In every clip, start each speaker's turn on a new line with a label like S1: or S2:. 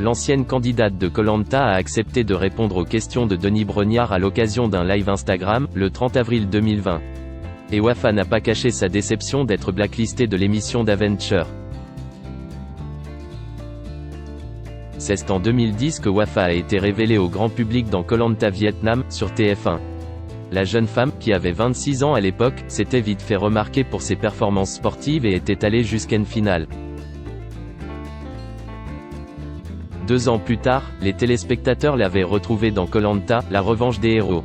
S1: L'ancienne candidate de Koh Lanta a accepté de répondre aux questions de Denis Brognard à l'occasion d'un live Instagram, le 30 avril 2020. Et Wafa n'a pas caché sa déception d'être blacklistée de l'émission d'Adventure. C'est en 2010 que Wafa a été révélée au grand public dans Koh Lanta Vietnam, sur TF1. La jeune femme, qui avait 26 ans à l'époque, s'était vite fait remarquer pour ses performances sportives et était allée jusqu'à une finale. 2 ans plus tard, les téléspectateurs l'avaient retrouvée dans Koh Lanta, la revanche des héros.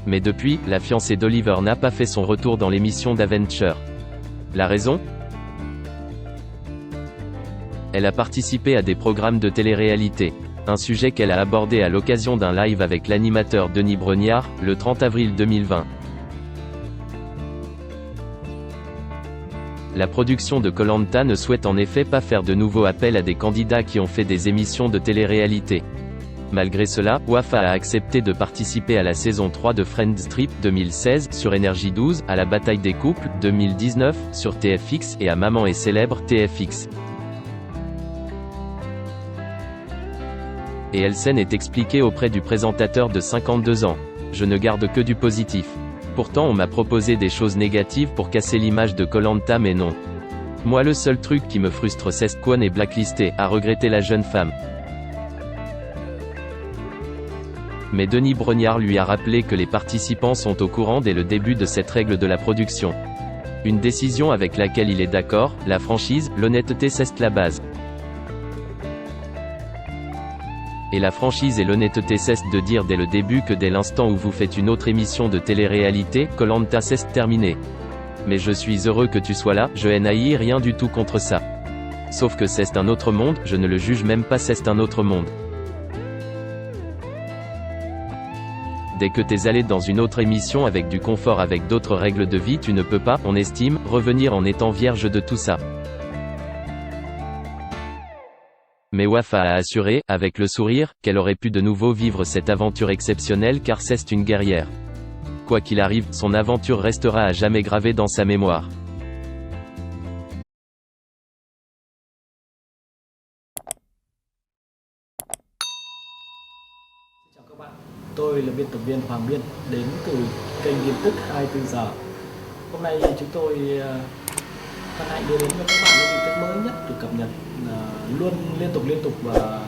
S1: Mais depuis, la fiancée d'Oliver n'a pas fait son retour dans l'émission d'Adventure. La raison ? Elle a participé à des programmes de télé-réalité. Un sujet qu'elle a abordé à l'occasion d'un live avec l'animateur Denis Brognard, le 30 avril 2020. La production de Koh Lanta ne souhaite en effet pas faire de nouveaux appels à des candidats qui ont fait des émissions de télé-réalité. Malgré cela, Wafa a accepté de participer à la saison 3 de Friends Trip 2016 sur Énergie 12, à la Bataille des couples 2019 sur TFX et à Maman est célèbre TFX. Et Elsen est expliqué auprès du présentateur de 52 ans. Je ne garde que du positif. Pourtant on m'a proposé des choses négatives pour casser l'image de Koh Lanta mais non. Moi le seul truc qui me frustre c'est Kwon est blacklisté, a regretté la jeune femme. Mais Denis Brognard lui a rappelé que les participants sont au courant dès le début de cette règle de la production. Une décision avec laquelle il est d'accord, la franchise, l'honnêteté c'est la base. Et la franchise et l'honnêteté cessent de dire dès le début que dès l'instant où vous faites une autre émission de télé-réalité, Koh Lanta cesse terminé. Mais je suis heureux que tu sois là, je n'ai rien du tout contre ça. Sauf que c'est un autre monde, je ne le juge même pas c'est un autre monde. Dès que t'es allé dans une autre émission avec du confort avec d'autres règles de vie tu ne peux pas, on estime, revenir en étant vierge de tout ça. Mais Wafa a assuré, avec le sourire, qu'elle aurait pu de nouveau vivre cette aventure exceptionnelle car c'est une guerrière. Quoi qu'il arrive, son aventure restera à jamais gravée dans sa mémoire.
S2: Chào các bạn, tôi là biên tập viên Hoàng Biên, đến từ kênh tin tức 24 giờ. Hôm nay chúng tôi hân hạnh đưa đến cho các bạn những tin tức mới nhất được cập nhật luôn liên tục và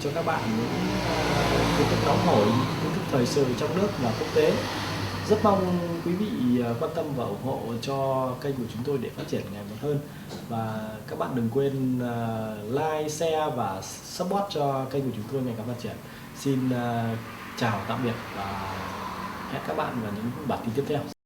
S2: cho các bạn những tin tức nóng hổi, tin tức thời sự trong nước và quốc tế. Rất mong quý vị quan tâm và ủng hộ cho kênh của chúng tôi để phát triển ngày một hơn. Và các bạn đừng quên like, share và support cho kênh của chúng tôi ngày càng phát triển. Xin chào tạm biệt và hẹn các bạn vào những bản tin tiếp theo.